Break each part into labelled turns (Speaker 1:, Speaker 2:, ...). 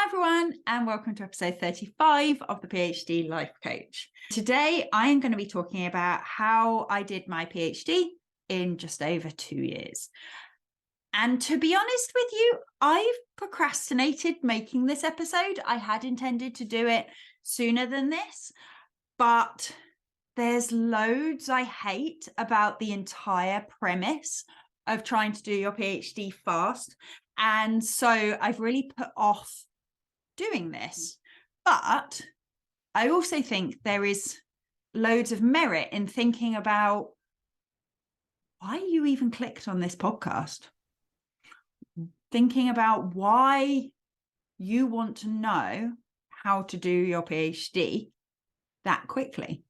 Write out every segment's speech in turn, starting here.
Speaker 1: everyone, and welcome to episode 35 of the PhD Life Coach. Today, I am going to be talking about how I did my PhD in just over 2 years. And to be honest with you, I've procrastinated making this episode. I had intended to do it sooner than this, but there's loads I hate about the entire premise of trying to do your PhD fast. And so I've really put off doing this. But I also think there is loads of merit in thinking about why you even clicked on this podcast. Thinking about why you want to know how to do your PhD that quickly.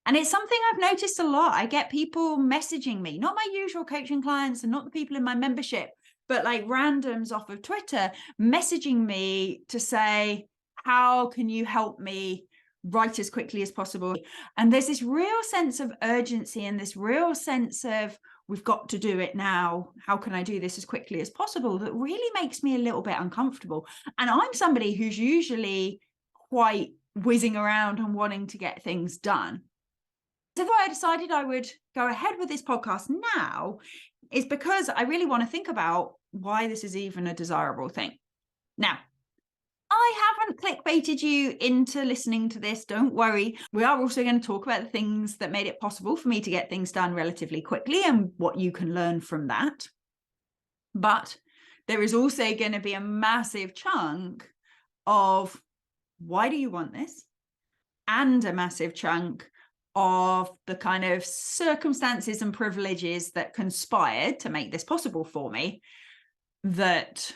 Speaker 1: And it's something I've noticed a lot. I get people messaging me, not my usual coaching clients and not the people in my membership, but like randoms off of Twitter messaging me to say, how can you help me write as quickly as possible? And there's this real sense of urgency and this real sense of, we've got to do it now. How can I do this as quickly as possible? That really makes me a little bit uncomfortable. And I'm somebody who's usually quite whizzing around and wanting to get things done. So why I decided I would go ahead with this podcast now is because I really want to think about why this is even a desirable thing. Now, I haven't clickbaited you into listening to this. Don't worry. We are also going to talk about the things that made it possible for me to get things done relatively quickly and what you can learn from that. But there is also going to be a massive chunk of why do you want this? And a massive chunk of the kind of circumstances and privileges that conspired to make this possible for me that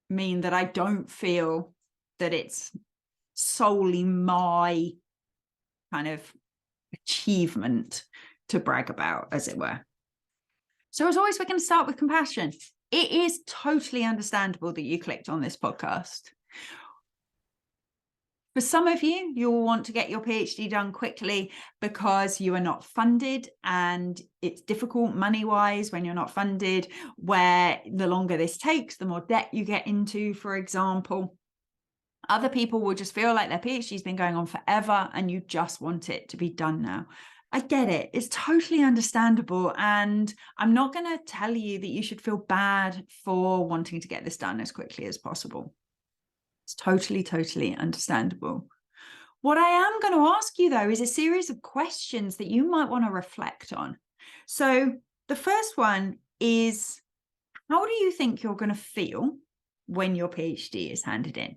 Speaker 1: mean that I don't feel that it's solely my kind of achievement to brag about, as it were. So as always, we're going to start with compassion. It is totally understandable that you clicked on this podcast. For some of you, you'll want to get your PhD done quickly because you are not funded and it's difficult money-wise when you're not funded, where the longer this takes, the more debt you get into, for example. Other people will just feel like their PhD's been going on forever and you just want it to be done now. I get it. It's totally understandable. And I'm not going to tell you that you should feel bad for wanting to get this done as quickly as possible. It's totally understandable. What I am going to ask you, though, is a series of questions that you might want to reflect on. So the first one is, how do you think you're going to feel when your PhD is handed in?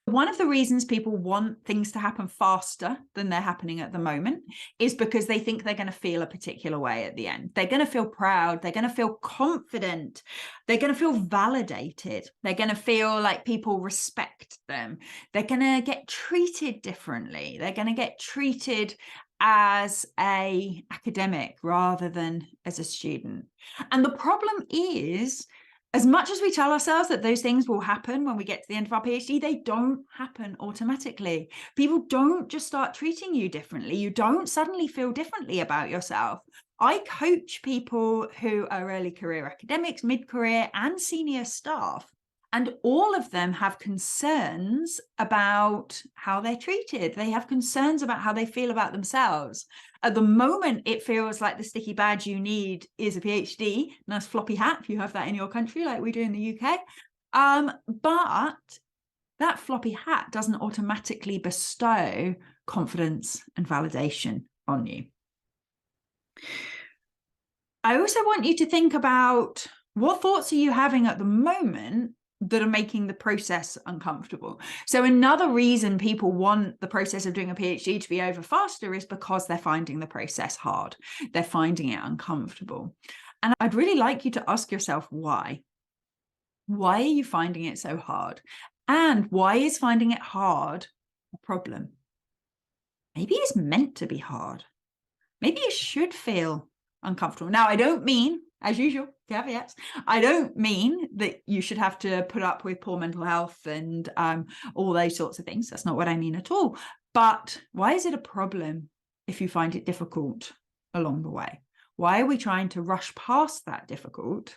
Speaker 1: One of the reasons people want things to happen faster than they're happening at the moment is because they think they're going to feel a particular way at the end. They're going to feel proud. They're going to feel confident. They're going to feel validated. They're going to feel like people respect them. They're going to get treated differently. They're going to get treated as an academic rather than as a student. And the problem is, as much as we tell ourselves that those things will happen when we get to the end of our PhD, they don't happen automatically. People don't just start treating you differently. You don't suddenly feel differently about yourself. I coach people who are early career academics, mid-career, and senior staff. And all of them have concerns about how they're treated. They have concerns about how they feel about themselves. At the moment, it feels like the sticky badge you need is a PhD. Nice floppy hat if you have that in your country, like we do in the UK. But that floppy hat doesn't automatically bestow confidence and validation on you. I also want you to think about, what thoughts are you having at the moment that are making the process uncomfortable? So another reason people want the process of doing a PhD to be over faster is because they're finding the process hard. They're finding it uncomfortable. And I'd really like you to ask yourself why. Why are you finding it so hard? And why is finding it hard a problem? Maybe it's meant to be hard. Maybe it should feel uncomfortable. Now, I don't mean, as usual, caveats, I don't mean that you should have to put up with poor mental health and all those sorts of things. That's not what I mean at all. But why is it a problem if you find it difficult along the way? Why are we trying to rush past that difficult?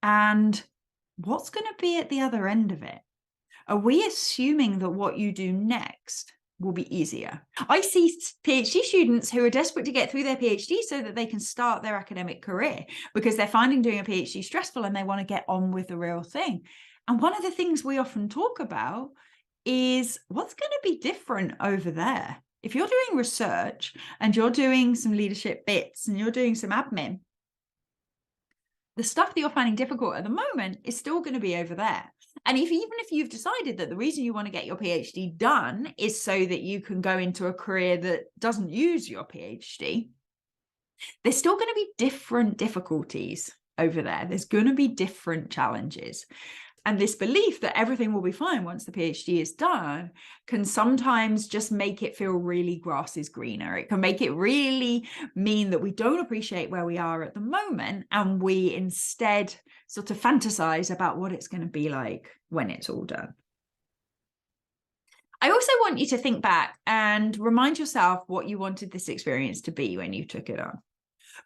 Speaker 1: And what's going to be at the other end of it? Are we assuming that what you do next will be easier? I see PhD students who are desperate to get through their PhD so that they can start their academic career because they're finding doing a PhD stressful and they want to get on with the real thing. And one of the things we often talk about is what's going to be different over there. If you're doing research and you're doing some leadership bits and you're doing some admin, the stuff that you're finding difficult at the moment is still going to be over there. And even if you've decided that the reason you want to get your PhD done is so that you can go into a career that doesn't use your PhD, there's still going to be different difficulties over there. There's going to be different challenges. And this belief that everything will be fine once the PhD is done can sometimes just make it feel really grass is greener. It can make it really mean that we don't appreciate where we are at the moment, and we instead sort of fantasize about what it's going to be like when it's all done. I also want you to think back and remind yourself what you wanted this experience to be when you took it on.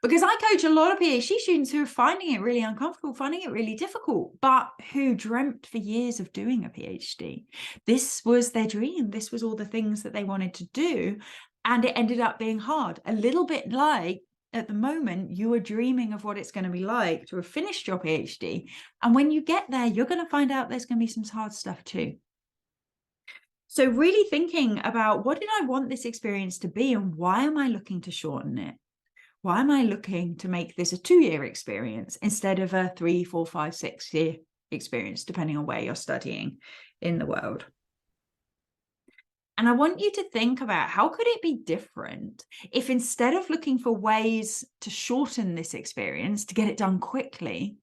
Speaker 1: Because I coach a lot of PhD students who are finding it really uncomfortable, finding it really difficult, but who dreamt for years of doing a PhD. This was their dream. This was all the things that they wanted to do. And it ended up being hard. A little bit like at the moment, you are dreaming of what it's going to be like to have finished your PhD. And when you get there, you're going to find out there's going to be some hard stuff too. So really thinking about, what did I want this experience to be and why am I looking to shorten it? Why am I looking to make this a 2-year experience instead of a 3, 4, 5, 6-year experience, depending on where you're studying in the world? And I want you to think about, how could it be different if instead of looking for ways to shorten this experience, to get it done quickly,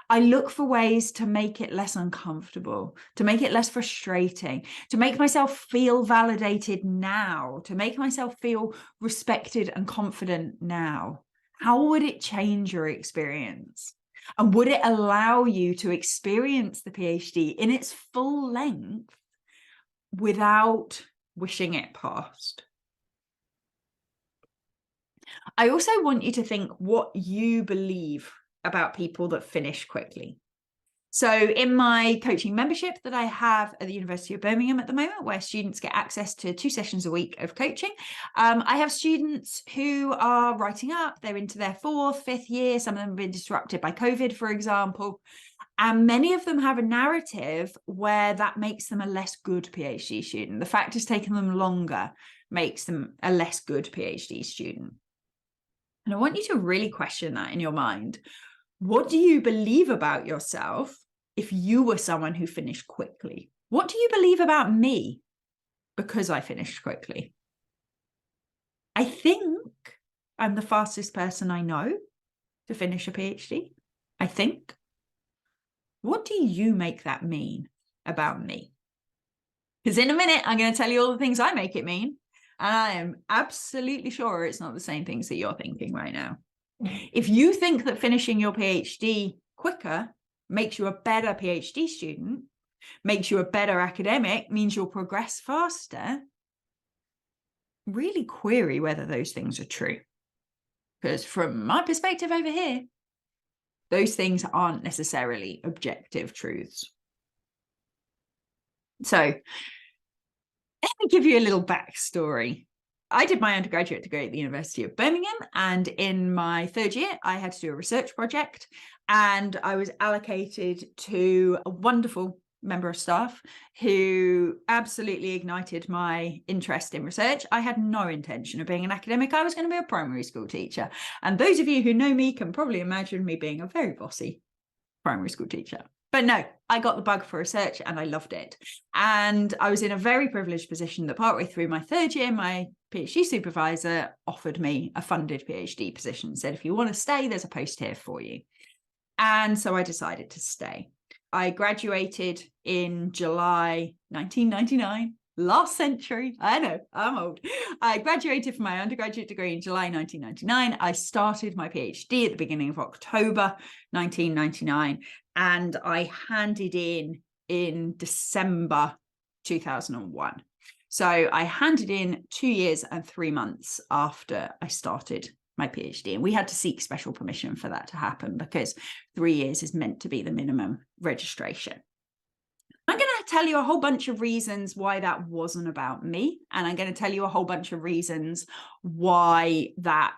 Speaker 1: I look for ways to make it less uncomfortable, to make it less frustrating, to make myself feel validated now, to make myself feel respected and confident now. How would it change your experience? And would it allow you to experience the PhD in its full length without wishing it past? I also want you to think what you believe about people that finish quickly. So in my coaching membership that I have at the University of Birmingham at the moment, where students get access to 2 sessions a week of coaching, I have students who are writing up, they're into their 4th, 5th year, some of them have been disrupted by COVID, for example, and many of them have a narrative where that makes them a less good PhD student. The fact it's taken them longer makes them a less good PhD student. And I want you to really question that in your mind. What do you believe about yourself if you were someone who finished quickly? What do you believe about me because I finished quickly? I think I'm the fastest person I know to finish a PhD. I think. What do you make that mean about me? Because in a minute, I'm going to tell you all the things I make it mean. And I am absolutely sure it's not the same things that you're thinking right now. If you think that finishing your PhD quicker makes you a better PhD student, makes you a better academic, means you'll progress faster, really query whether those things are true. Because from my perspective over here, those things aren't necessarily objective truths. So let me give you a little backstory. I did my undergraduate degree at the University of Birmingham, and in my 3rd year, I had to do a research project, and I was allocated to a wonderful member of staff who absolutely ignited my interest in research. I had no intention of being an academic. I was going to be a primary school teacher. And those of you who know me can probably imagine me being a very bossy primary school teacher. But no, I got the bug for research and I loved it. And I was in a very privileged position that partway through my 3rd year, my PhD supervisor offered me a funded PhD position, said, if you want to stay, there's a post here for you. And so I decided to stay. I graduated in July 1999, last century. I know, I'm old. I graduated from my undergraduate degree in July 1999. I started my PhD at the beginning of October 1999, and I handed in December 2001. So I handed in 2 years and 3 months after I started my PhD, and we had to seek special permission for that to happen because 3 years is meant to be the minimum registration. I'm going to tell you a whole bunch of reasons why that wasn't about me. And I'm going to tell you a whole bunch of reasons why that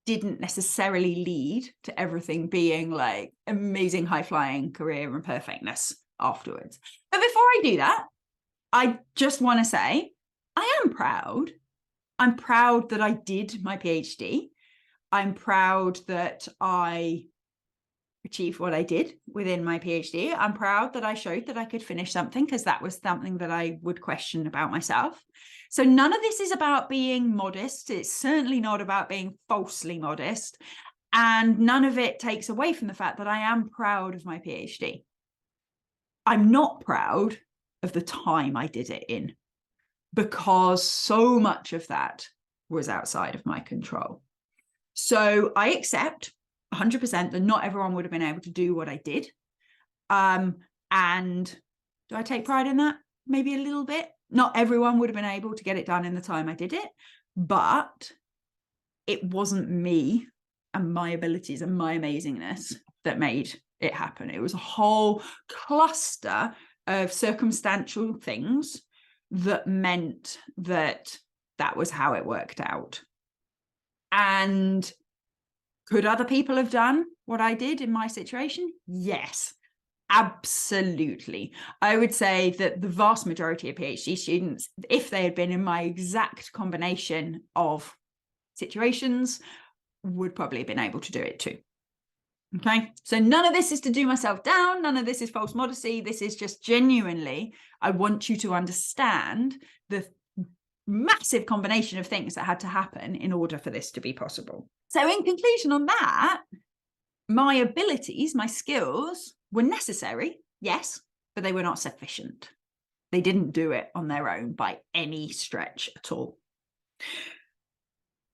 Speaker 1: didn't necessarily lead to everything being like amazing high-flying career and perfectness afterwards. But before I do that, I just want to say I am proud. I'm proud that I did my PhD. I'm proud that I achieved what I did within my PhD. I'm proud that I showed that I could finish something, because that was something that I would question about myself. So none of this is about being modest. It's certainly not about being falsely modest. And none of it takes away from the fact that I am proud of my PhD. I'm not proud of the time I did it in, because so much of that was outside of my control. So I accept 100% that not everyone would have been able to do what I did. And do I take pride in that? Maybe a little bit. Not everyone would have been able to get it done in the time I did it, but it wasn't me and my abilities and my amazingness that made it happen. It was a whole cluster of circumstantial things that meant that that was how it worked out. And could other people have done what I did in my situation? Yes, absolutely. I would say that the vast majority of PhD students, if they had been in my exact combination of situations, would probably have been able to do it too. Okay, so none of this is to do myself down. None of this is false modesty. This is just genuinely, I want you to understand the massive combination of things that had to happen in order for this to be possible. So in conclusion on that, my abilities, my skills were necessary, yes, but they were not sufficient. They didn't do it on their own by any stretch at all.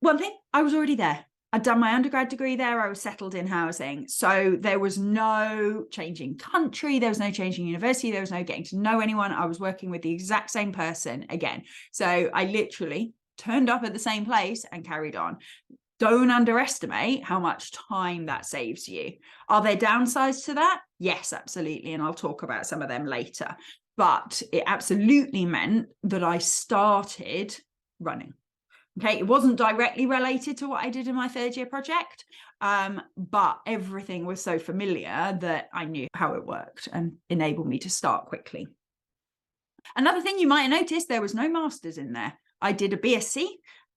Speaker 1: One thing, I was already there. I'd done my undergrad degree there. I was settled in housing. So there was no changing country. There was no changing university. There was no getting to know anyone. I was working with the exact same person again. So I literally turned up at the same place and carried on. Don't underestimate how much time that saves you. Are there downsides to that? Yes, absolutely. And I'll talk about some of them later. But it absolutely meant that I started running. Okay, it wasn't directly related to what I did in my third year project, but everything was so familiar that I knew how it worked and enabled me to start quickly. Another thing you might have noticed, there was no master's in there. I did a BSc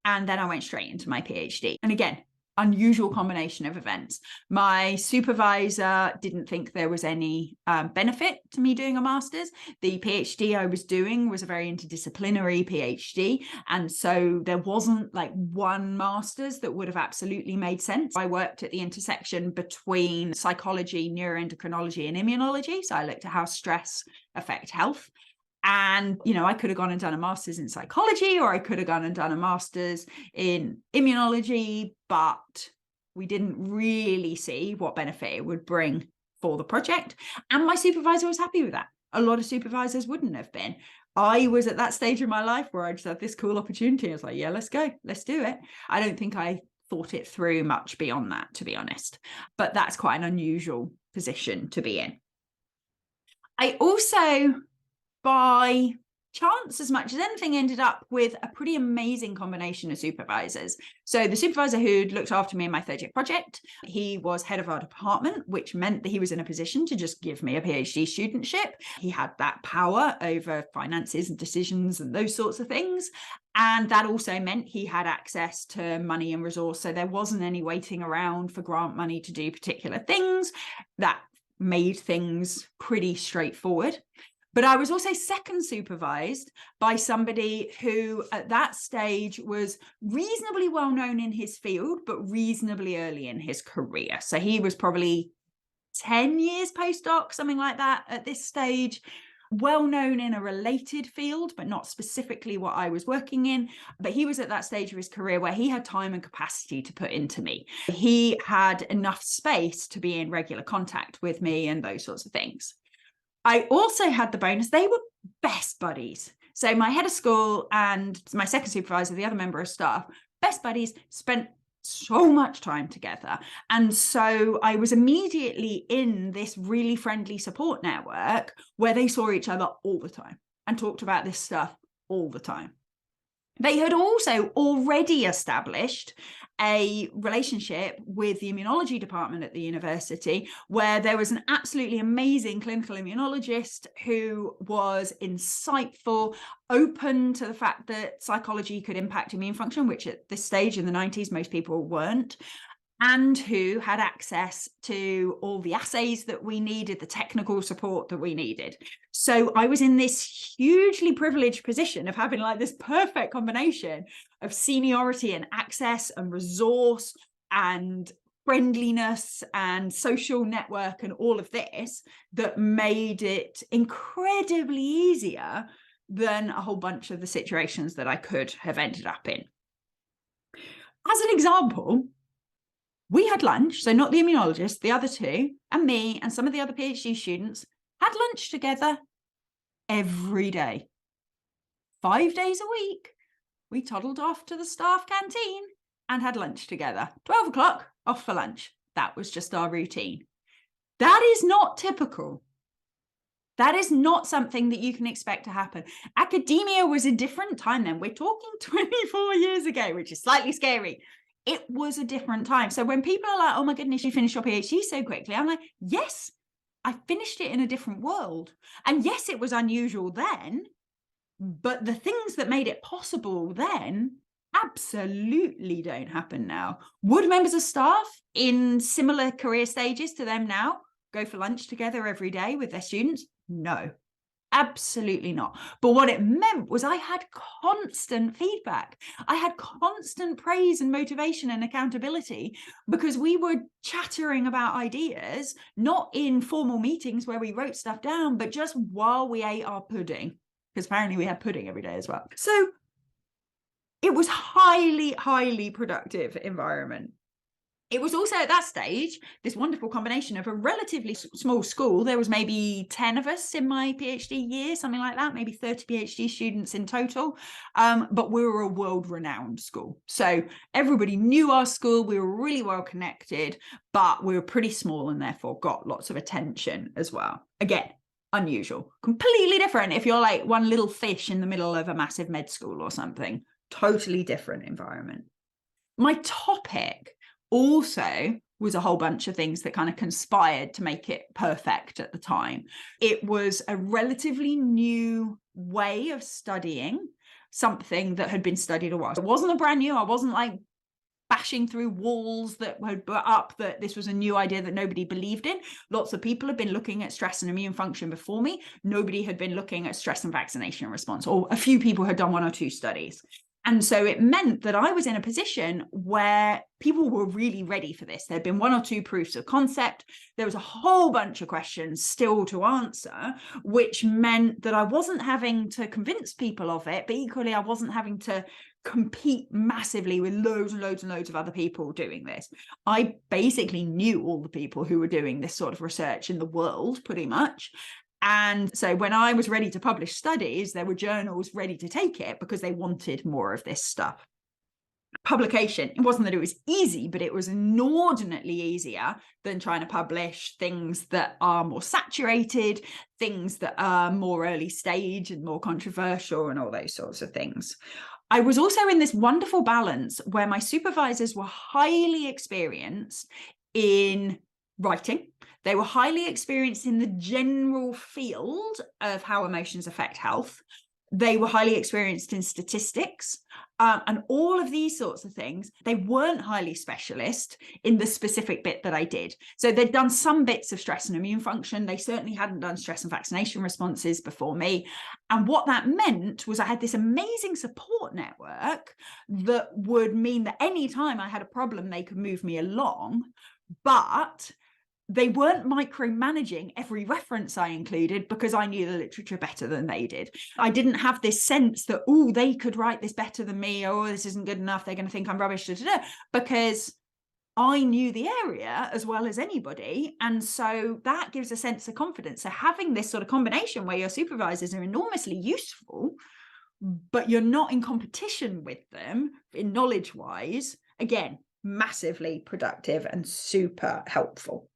Speaker 1: and then I went straight into my PhD. And again, unusual combination of events. My supervisor didn't think there was any benefit to me doing a master's. The PhD I was doing was a very interdisciplinary PhD. And so there wasn't like one master's that would have absolutely made sense. I worked at the intersection between psychology, neuroendocrinology, and immunology. So I looked at how stress affects health. And, you know, I could have gone and done a master's in psychology, or I could have gone and done a master's in immunology, but we didn't really see what benefit it would bring for the project. And my supervisor was happy with that. A lot of supervisors wouldn't have been. I was at that stage in my life where I just had this cool opportunity. I was like, yeah, let's go, let's do it. I don't think I thought it through much beyond that, to be honest. But that's quite an unusual position to be in. I also, by chance as much as anything, ended up with a pretty amazing combination of supervisors. So the supervisor who'd looked after me in my third year project, he was head of our department, which meant that he was in a position to just give me a PhD studentship. He had that power over finances and decisions and those sorts of things. And that also meant he had access to money and resource. So there wasn't any waiting around for grant money to do particular things. That made things pretty straightforward. But I was also second supervised by somebody who at that stage was reasonably well known in his field, but reasonably early in his career. So he was probably 10 years postdoc, something like that at this stage, well known in a related field, but not specifically what I was working in. But he was at that stage of his career where he had time and capacity to put into me. He had enough space to be in regular contact with me and those sorts of things. I also had the bonus, they were best buddies. So my head of school and my second supervisor, the other member of staff, best buddies, spent so much time together. And so I was immediately in this really friendly support network where they saw each other all the time and talked about this stuff all the time. They had also already established a relationship with the immunology department at the university, where there was an absolutely amazing clinical immunologist who was insightful, open to the fact that psychology could impact immune function, which at this stage in the 90s, most people weren't, and who had access to all the assays that we needed, the technical support that we needed. So I was in this hugely privileged position of having like this perfect combination of seniority and access and resource and friendliness and social network and all of this that made it incredibly easier than a whole bunch of the situations that I could have ended up in. As an example, we had lunch, so not the immunologist, the other two, and me and some of the other PhD students had lunch together every day. 5 days a week, we toddled off to the staff canteen and had lunch together. 12 o'clock, off for lunch. That was just our routine. That is not typical. That is not something that you can expect to happen. Academia was a different time then. We're talking 24 years ago, which is slightly scary. It was a different time. So when people are like, oh my goodness, you finished your PhD so quickly, I'm like, yes, I finished it in a different world. And yes, it was unusual then, but the things that made it possible then absolutely don't happen now. Would members of staff in similar career stages to them now go for lunch together every day with their students? No. Absolutely not. But what it meant was I had constant feedback. I had constant praise and motivation and accountability because we were chattering about ideas, not in formal meetings where we wrote stuff down, but just while we ate our pudding, because apparently we had pudding every day as well. So it was highly, highly productive environment. It was also at that stage, this wonderful combination of a relatively small school. There was maybe 10 of us in my PhD year, something like that, maybe 30 PhD students in total. But we were a world-renowned school. So everybody knew our school. We were really well connected, but we were pretty small and therefore got lots of attention as well. Again, unusual, completely different if you're like one little fish in the middle of a massive med school or something. Totally different environment. My topic also was a whole bunch of things that kind of conspired to make it perfect at the time. It was a relatively new way of studying something that had been studied a while. It wasn't a brand new, I wasn't like bashing through walls that had put up that this was a new idea that nobody believed in. Lots of people had been looking at stress and immune function before me. Nobody had been looking at stress and vaccination response, or a few people had done 1 or 2 studies. And so it meant that I was in a position where people were really ready for this. There'd been 1 or 2 proofs of concept. There was a whole bunch of questions still to answer, which meant that I wasn't having to convince people of it, but equally I wasn't having to compete massively with loads and loads and loads of other people doing this. I basically knew all the people who were doing this sort of research in the world, pretty much. And so when I was ready to publish studies, there were journals ready to take it because they wanted more of this stuff. Publication, it wasn't that it was easy, but it was inordinately easier than trying to publish things that are more saturated, things that are more early stage and more controversial and all those sorts of things. I was also in this wonderful balance where my supervisors were highly experienced in writing. They were highly experienced in the general field of how emotions affect health. They were highly experienced in statistics and all of these sorts of things. They weren't highly specialist in the specific bit that I did. So they'd done some bits of stress and immune function. They certainly hadn't done stress and vaccination responses before me. And what that meant was I had this amazing support network that would mean that any time I had a problem, they could move me along. But they weren't micromanaging every reference I included because I knew the literature better than they did. I didn't have this sense that, oh, they could write this better than me, or this isn't good enough, they're going to think I'm rubbish, because I knew the area as well as anybody. And so that gives a sense of confidence. So having this sort of combination where your supervisors are enormously useful, but you're not in competition with them in knowledge-wise, again, massively productive and super helpful.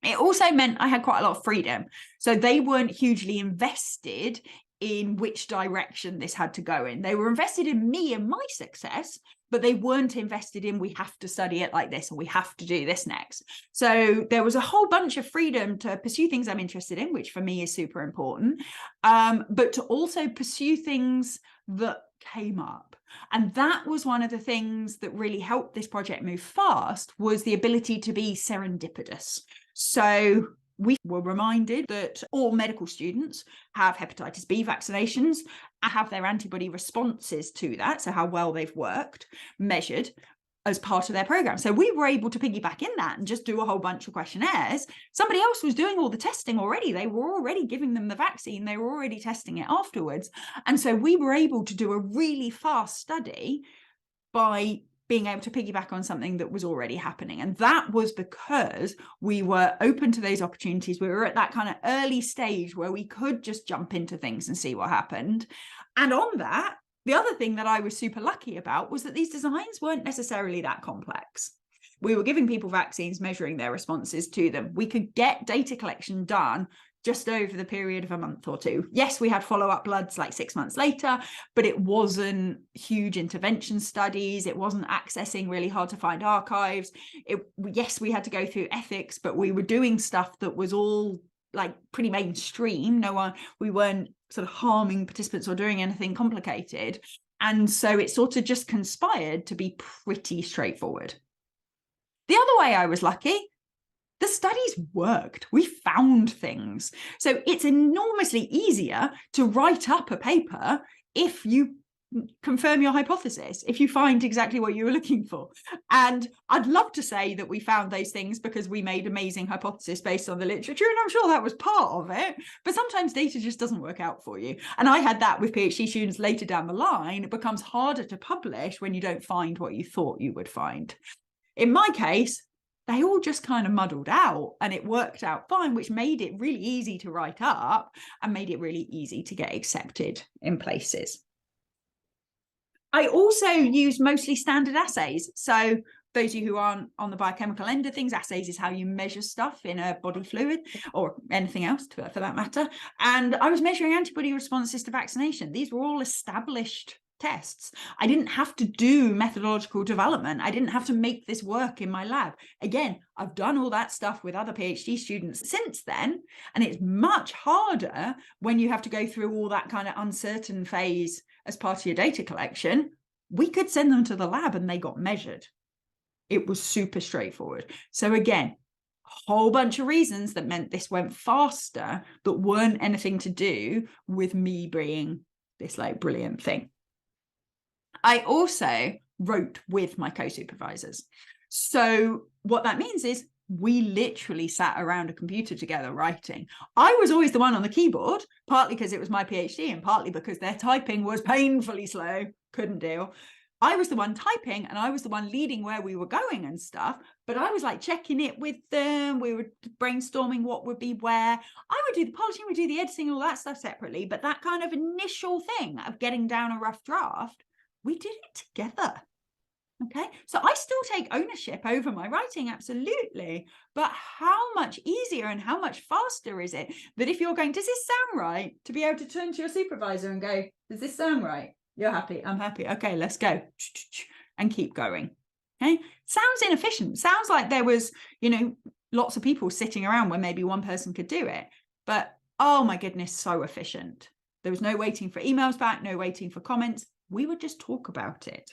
Speaker 1: It also meant I had quite a lot of freedom. So they weren't hugely invested in which direction this had to go in. They were invested in me and my success, but they weren't invested in we have to study it like this and we have to do this next. So there was a whole bunch of freedom to pursue things I'm interested in, which for me is super important, but to also pursue things that came up. And that was one of the things that really helped this project move fast, was the ability to be serendipitous. So we were reminded that all medical students have hepatitis B vaccinations and have their antibody responses to that, so how well they've worked, measured as part of their program. So we were able to piggyback in that and just do a whole bunch of questionnaires. Somebody else was doing all the testing already. They were already giving them the vaccine. They were already testing it afterwards. And so we were able to do a really fast study by being able to piggyback on something that was already happening. And that was because we were open to those opportunities. We were at that kind of early stage where we could just jump into things and see what happened. And on that, the other thing that I was super lucky about was that these designs weren't necessarily that complex. We were giving people vaccines, measuring their responses to them. We could get data collection done just over the period of a month or two. Yes, we had follow-up bloods like 6 months later, but it wasn't huge intervention studies. It wasn't accessing really hard to find archives. Yes, we had to go through ethics, but we were doing stuff that was all like pretty mainstream. We weren't sort of harming participants or doing anything complicated. And so it sort of just conspired to be pretty straightforward. The other way I was lucky, the studies worked. We found things. So it's enormously easier to write up a paper if you confirm your hypothesis, if you find exactly what you were looking for. And I'd love to say that we found those things because we made amazing hypothesis based on the literature, and I'm sure that was part of it, but sometimes data just doesn't work out for you. And I had that with PhD students later down the line. It becomes harder to publish when you don't find what you thought you would find. In my case, they all just kind of muddled out and it worked out fine, which made it really easy to write up and made it really easy to get accepted in places. I also use mostly standard assays. So those of you who aren't on the biochemical end of things, assays is how you measure stuff in a body fluid or anything else for that matter. And I was measuring antibody responses to vaccination. These were all established tests. I didn't have to do methodological development. I didn't have to make this work in my lab. Again, I've done all that stuff with other PhD students since then, and it's much harder when you have to go through all that kind of uncertain phase as part of your data collection. We could send them to the lab and they got measured. It was super straightforward. So again, a whole bunch of reasons that meant this went faster that weren't anything to do with me being this like brilliant thing. I also wrote with my co-supervisors. So what that means is we literally sat around a computer together writing. I was always the one on the keyboard, partly because it was my PhD and partly because their typing was painfully slow, couldn't deal. I was the one typing and I was the one leading where we were going and stuff, but I was like checking it with them. We were brainstorming what would be where. I would do the polishing, we do the editing, all that stuff separately, but that kind of initial thing of getting down a rough draft, we did it together. Okay, so I still take ownership over my writing, absolutely. But how much easier and how much faster is it that if you're going, does this sound right? To be able to turn to your supervisor and go, does this sound right? You're happy, I'm happy. Okay, let's go. And keep going. Okay, sounds inefficient. Sounds like there was, lots of people sitting around where maybe one person could do it. But oh my goodness, so efficient. There was no waiting for emails back, no waiting for comments. We would just talk about it.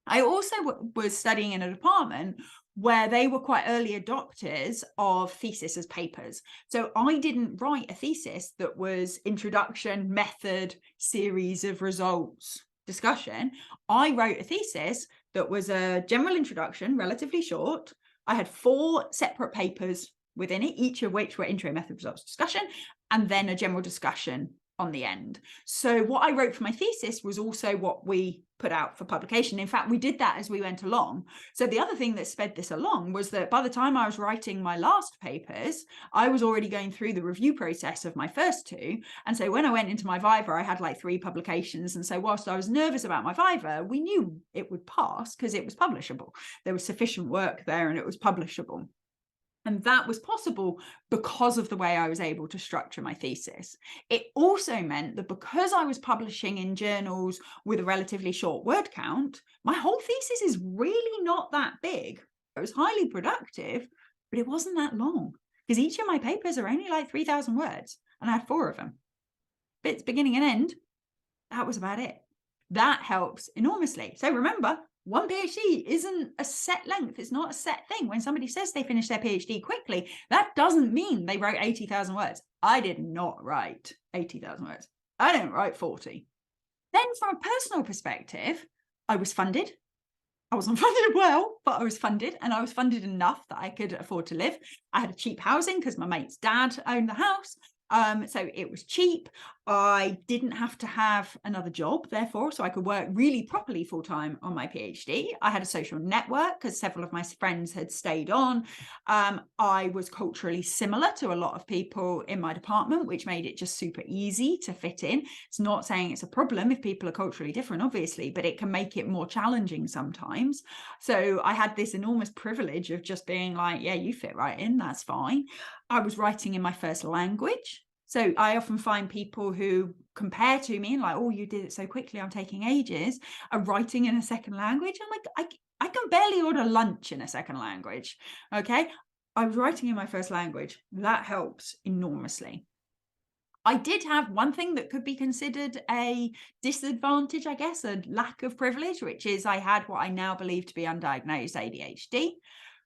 Speaker 1: I also was studying in a department where they were quite early adopters of thesis as papers. So I didn't write a thesis that was introduction, method, series of results, discussion. I wrote a thesis that was a general introduction, relatively short. I had 4 separate papers within it, each of which were intro, method, results, discussion, and then a general discussion on the end. So what I wrote for my thesis was also what we put out for publication. In fact, we did that as we went along. So the other thing that sped this along was that by the time I was writing my last papers, I was already going through the review process of my first two. And so when I went into my Viva, I had like 3 publications. And so whilst I was nervous about my Viva, we knew it would pass because it was publishable. There was sufficient work there and it was publishable. And that was possible because of the way I was able to structure my thesis. It also meant that because I was publishing in journals with a relatively short word count, my whole thesis is really not that big. It was highly productive, but it wasn't that long because each of my papers are only like 3,000 words and I had 4 of them. Bits, beginning and end, that was about it. That helps enormously. So remember, one PhD isn't a set length. It's not a set thing. When somebody says they finished their PhD quickly, that doesn't mean they wrote 80,000 words. I did not write 80,000 words. I didn't write 40. Then from a personal perspective, I was funded. I wasn't funded well, but I was funded, and I was funded enough that I could afford to live. I had a cheap housing because my mate's dad owned the house. So it was cheap. I didn't have to have another job, therefore, so I could work really properly full-time on my PhD. I had a social network because several of my friends had stayed on. I was culturally similar to a lot of people in my department, which made it just super easy to fit in. It's not saying it's a problem if people are culturally different, obviously, but it can make it more challenging sometimes. So I had this enormous privilege of just being like, yeah, you fit right in, that's fine. I was writing in my first language. So I often find people who compare to me and like, oh, you did it so quickly, I'm taking ages, are writing in a second language. I'm like, I can barely order lunch in a second language. Okay. I was writing in my first language. That helps enormously. I did have one thing that could be considered a disadvantage, I guess, a lack of privilege, which is I had what I now believe to be undiagnosed ADHD.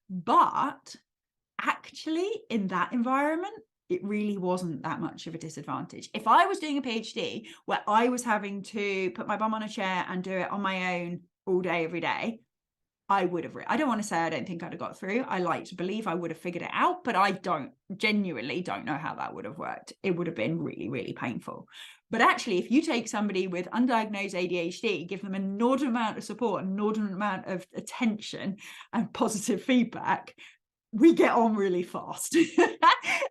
Speaker 1: But actually, in that environment, it really wasn't that much of a disadvantage. If I was doing a PhD where I was having to put my bum on a chair and do it on my own all day, every day, I would have, I don't want to say I don't think I'd have got through. I like to believe I would have figured it out, but I genuinely don't know how that would have worked. It would have been really, really painful. But actually, if you take somebody with undiagnosed ADHD, give them an inordinate amount of support, an inordinate amount of attention and positive feedback, we get on really fast.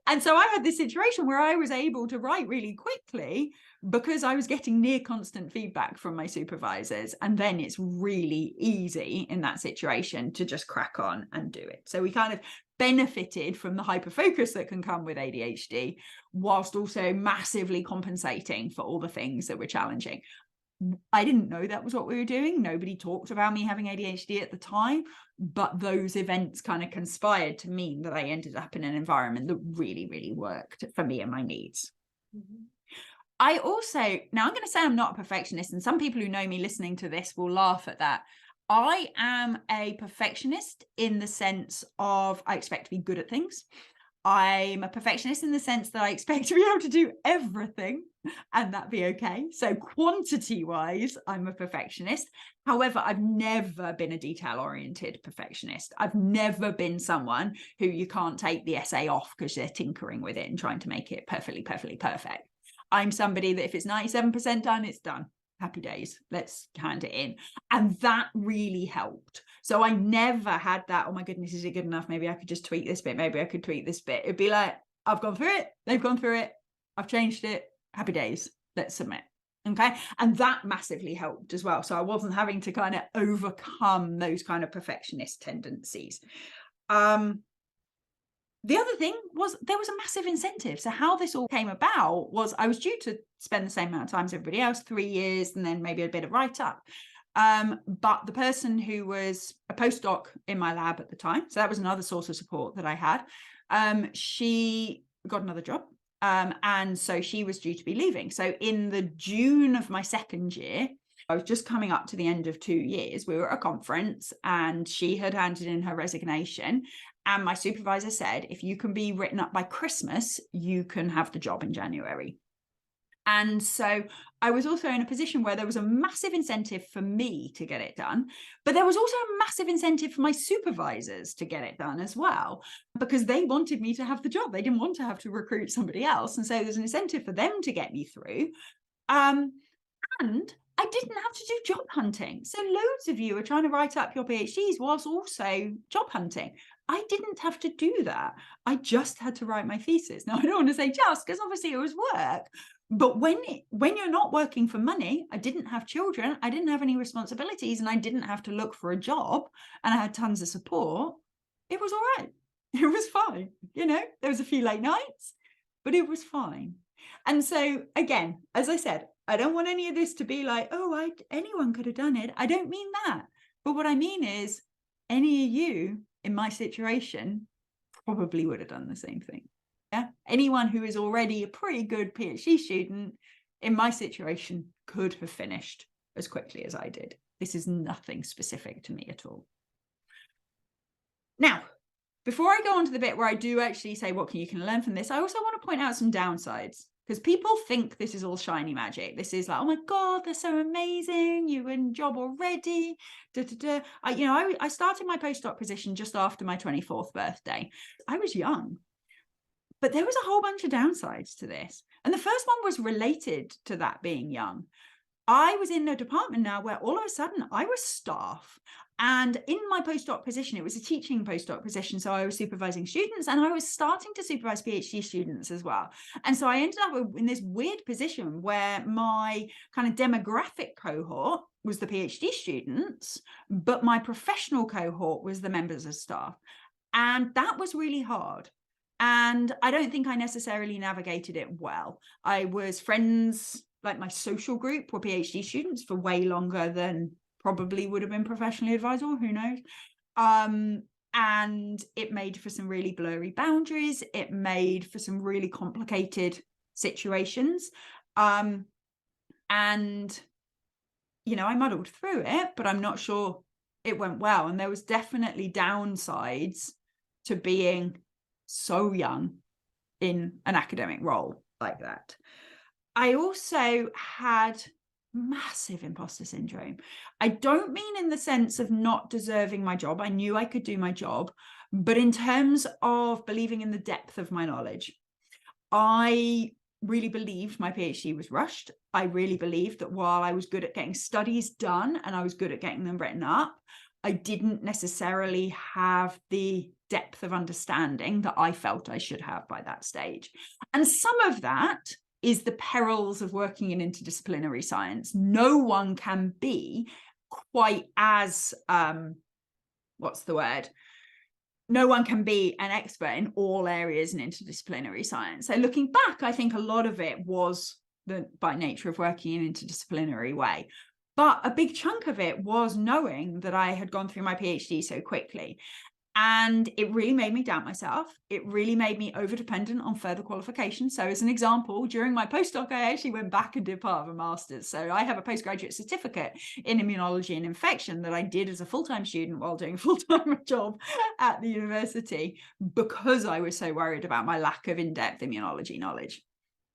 Speaker 1: And so I had this situation where I was able to write really quickly because I was getting near constant feedback from my supervisors. And then it's really easy in that situation to just crack on and do it. So we kind of benefited from the hyperfocus that can come with ADHD, whilst also massively compensating for all the things that were challenging. I didn't know that was what we were doing. Nobody talked about me having ADHD at the time, but those events kind of conspired to mean that I ended up in an environment that really, really worked for me and my needs. Mm-hmm. I also, now I'm going to say I'm not a perfectionist, and some people who know me listening to this will laugh at that. I am a perfectionist in the sense of I expect to be good at things. I'm a perfectionist in the sense that I expect to be able to do everything and that be okay. So quantity wise, I'm a perfectionist. However, I've never been a detail-oriented perfectionist. I've never been someone who you can't take the essay off because they're tinkering with it and trying to make it perfectly perfect. I'm somebody that if it's 97% done, it's done. Happy days, let's hand it in. And that really helped. So I never had that, oh my goodness, is it good enough? Maybe I could just tweak this bit. Maybe I could tweak this bit. It'd be like, I've gone through it. They've gone through it. I've changed it. Happy days. Let's submit. Okay. And that massively helped as well. So I wasn't having to kind of overcome those kind of perfectionist tendencies. The other thing was there was a massive incentive. So how this all came about was I was due to spend the same amount of time as everybody else, 3 years, and then maybe a bit of write-up. But the person who was a postdoc in my lab at the time, so that was another source of support that I had, she got another job. And so she was due to be leaving. So in the June of my second year, I was just coming up to the end of 2 years. We were at a conference and she had handed in her resignation. And my supervisor said, if you can be written up by Christmas, you can have the job in January. And so I was also in a position where there was a massive incentive for me to get it done, but there was also a massive incentive for my supervisors to get it done as well, because they wanted me to have the job. They didn't want to have to recruit somebody else. And so there's an incentive for them to get me through. And I didn't have to do job hunting. So loads of you are trying to write up your PhDs whilst also job hunting. I didn't have to do that. I just had to write my thesis. Now, I don't want to say just, because obviously it was work. But when you're not working for money, I didn't have children, I didn't have any responsibilities, and I didn't have to look for a job, and I had tons of support, it was all right. It was fine. You know, there was a few late nights, but it was fine. And so, again, as I said, I don't want any of this to be like, oh, anyone could have done it. I don't mean that. But what I mean is, any of you in my situation probably would have done the same thing. Yeah. Anyone who is already a pretty good PhD student in my situation could have finished as quickly as I did. This is nothing specific to me at all. Now, before I go on to the bit where I do actually say what you can learn from this, I also want to point out some downsides, because people think this is all shiny magic. This is like, oh my God, they're so amazing. You're in job already. Da, da, da. I started my postdoc position just after my 24th birthday. I was young, but there was a whole bunch of downsides to this. And the first one was related to that being young. I was in a department now where all of a sudden I was staff. And in my postdoc position, it was a teaching postdoc position. So I was supervising students, and I was starting to supervise PhD students as well. And so I ended up in this weird position where my kind of demographic cohort was the PhD students, but my professional cohort was the members of staff. And that was really hard. And I don't think I necessarily navigated it well. I was friends, like my social group were PhD students for way longer than probably would have been professionally advisable, who knows? And it made for some really blurry boundaries. It made for some really complicated situations. And, I muddled through it, but I'm not sure it went well. And there was definitely downsides to being so young in an academic role like that. I also had massive imposter syndrome. I don't mean in the sense of not deserving my job. I knew I could do my job, but in terms of believing in the depth of my knowledge. I really believed my PhD was rushed. I really believed that while I was good at getting studies done and I was good at getting them written up, I didn't necessarily have the depth of understanding that I felt I should have by that stage. And some of that is the perils of working in interdisciplinary science. No one can be quite as, no one can be an expert in all areas in interdisciplinary science. So looking back, I think a lot of it was by nature of working in an interdisciplinary way. But a big chunk of it was knowing that I had gone through my PhD so quickly. And it really made me doubt myself. It really made me over-dependent on further qualifications. So as an example, during my postdoc, I actually went back and did part of a master's. So I have a postgraduate certificate in immunology and infection that I did as a full-time student while doing a full-time job at the university, because I was so worried about my lack of in-depth immunology knowledge.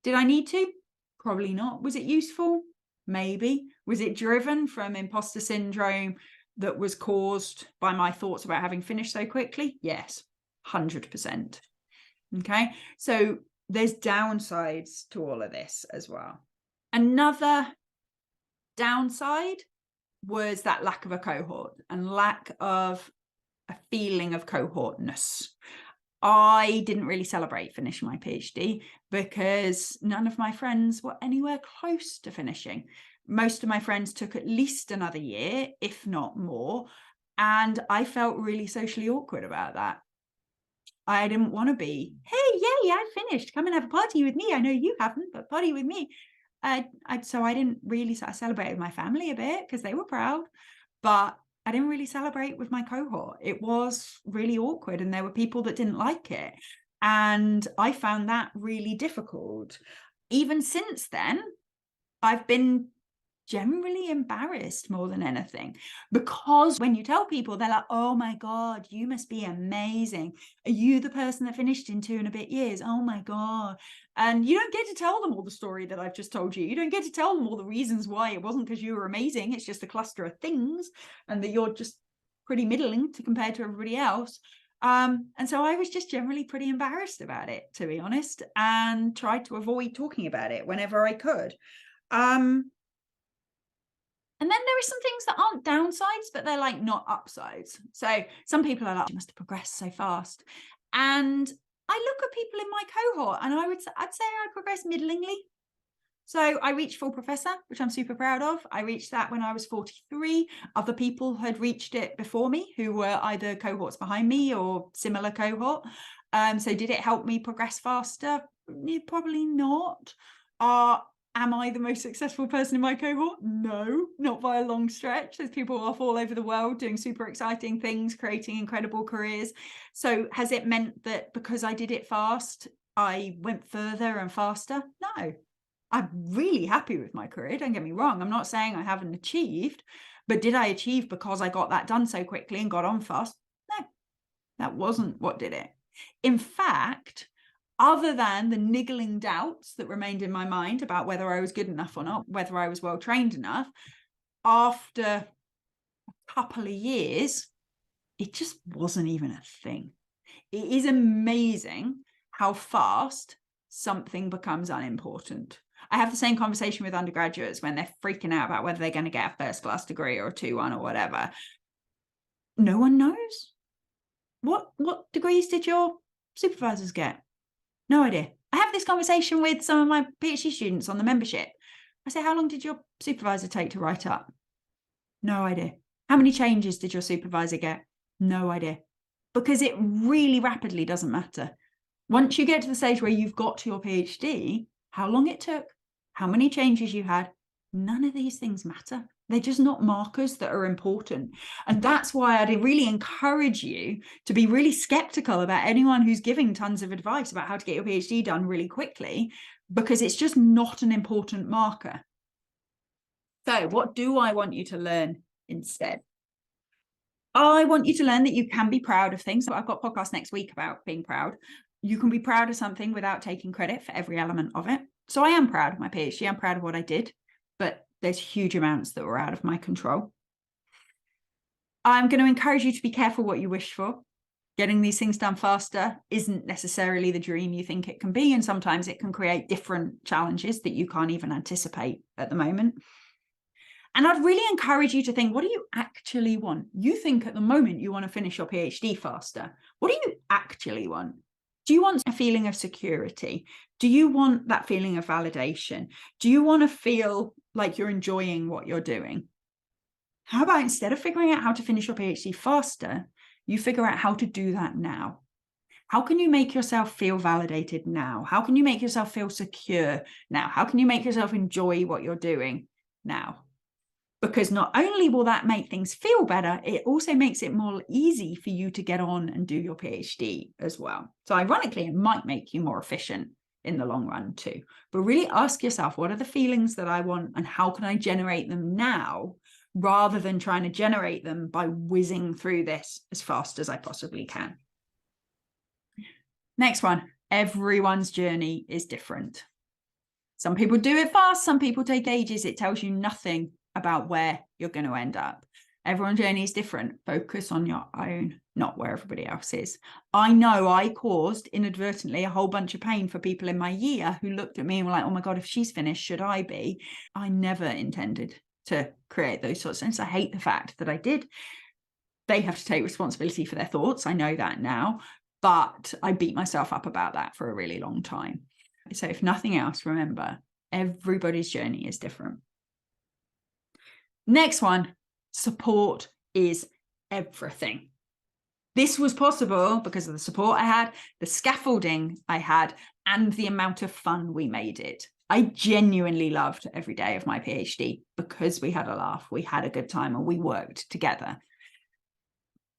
Speaker 1: Did I need to? Probably not. Was it useful? Maybe. Was it driven from imposter syndrome that was caused by my thoughts about having finished so quickly? Yes, 100%. Okay, so there's downsides to all of this as well. Another downside was that lack of a cohort and lack of a feeling of cohortness. I didn't really celebrate finishing my PhD because none of my friends were anywhere close to finishing. Most of my friends took at least another year, if not more. And I felt really socially awkward about that. I didn't want to be, hey, yay, I finished. Come and have a party with me. I know you haven't, but party with me. So I didn't really celebrate with my family a bit because they were proud. But I didn't really celebrate with my cohort. It was really awkward, and there were people that didn't like it. And I found that really difficult. Even since then, I've been generally embarrassed more than anything, because when you tell people, they're like, oh my God, you must be amazing. Are you the person that finished in 2 and a bit years? Oh my God. And you don't get to tell them all the story that I've just told you. You don't get to tell them all the reasons why it wasn't because you were amazing. It's just a cluster of things, and that you're just pretty middling to compare to everybody else. And so I was just generally pretty embarrassed about it, to be honest, and tried to avoid talking about it whenever I could. And then there are some things that aren't downsides, but they're like not upsides. So some people are like, you must have progressed so fast. And I look at people in my cohort and I'd say I progressed middlingly. So I reached full professor, which I'm super proud of. I reached that when I was 43. Other people had reached it before me who were either cohorts behind me or similar cohort. So did it help me progress faster? Probably not. Am I the most successful person in my cohort? No, not by a long stretch. There's people off all over the world doing super exciting things, creating incredible careers. So has it meant that because I did it fast, I went further and faster? No. I'm really happy with my career. Don't get me wrong. I'm not saying I haven't achieved, but did I achieve because I got that done so quickly and got on fast? No, that wasn't what did it. In fact, other than the niggling doubts that remained in my mind about whether I was good enough or not, whether I was well trained enough, after a couple of years, it just wasn't even a thing. It is amazing how fast something becomes unimportant. I have the same conversation with undergraduates when they're freaking out about whether they're going to get a first class degree or a 2-1 or whatever. No one knows. What degrees did your supervisors get? No idea. I have this conversation with some of my PhD students on the membership. I say, how long did your supervisor take to write up? No idea. How many changes did your supervisor get? No idea. Because it really rapidly doesn't matter. Once you get to the stage where you've got to your PhD, how long it took, how many changes you had, none of these things matter. They're just not markers that are important. And that's why I'd really encourage you to be really skeptical about anyone who's giving tons of advice about how to get your PhD done really quickly, because it's just not an important marker. So what do I want you to learn instead? I want you to learn that you can be proud of things. I've got podcasts next week about being proud. You can be proud of something without taking credit for every element of it. So I am proud of my PhD. I'm proud of what I did, but there's huge amounts that were out of my control. I'm going to encourage you to be careful what you wish for. Getting these things done faster isn't necessarily the dream you think it can be. And sometimes it can create different challenges that you can't even anticipate at the moment. And I'd really encourage you to think, what do you actually want? You think at the moment you want to finish your PhD faster. What do you actually want? Do you want a feeling of security? Do you want that feeling of validation? Do you want to feel like you're enjoying what you're doing? How about instead of figuring out how to finish your PhD faster, you figure out how to do that now? How can you make yourself feel validated now? How can you make yourself feel secure now? How can you make yourself enjoy what you're doing now? Because not only will that make things feel better, it also makes it more easy for you to get on and do your PhD as well. So ironically, it might make you more efficient in the long run too. But really ask yourself, what are the feelings that I want and how can I generate them now, rather than trying to generate them by whizzing through this as fast as I possibly can. Next one, everyone's journey is different. Some people do it fast, some people take ages. It tells you nothing about where you're going to end up. Everyone's journey is different. Focus on your own, not where everybody else is. I know I caused inadvertently a whole bunch of pain for people in my year who looked at me and were like, oh my God, if she's finished, should I be? I never intended to create those sorts of things. I hate the fact that I did. They have to take responsibility for their thoughts. I know that now, but I beat myself up about that for a really long time. So if nothing else, remember, everybody's journey is different. Next one, support is everything. This was possible because of the support I had, the scaffolding I had, and the amount of fun we made it. I genuinely loved every day of my PhD because we had a laugh, we had a good time, and we worked together.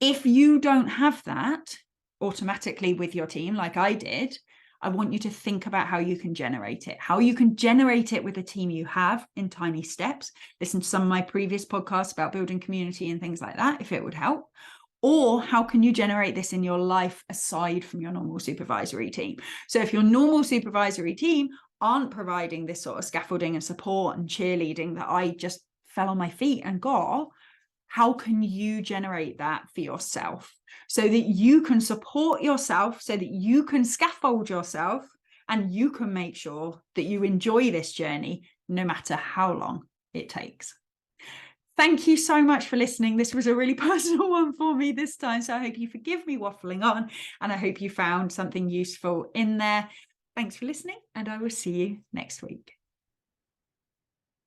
Speaker 1: If you don't have that automatically with your team like I did, I want you to think about how you can generate it with the team you have in tiny steps. Listen to some of my previous podcasts about building community and things like that, if it would help. Or how can you generate this in your life aside from your normal supervisory team? So if your normal supervisory team aren't providing this sort of scaffolding and support and cheerleading that I just fell on my feet and got, how can you generate that for yourself so that you can support yourself, so that you can scaffold yourself, and you can make sure that you enjoy this journey no matter how long it takes? Thank you so much for listening. This was a really personal one for me this time, so I hope you forgive me waffling on, and I hope you found something useful in there. Thanks for listening, and I will see you next week.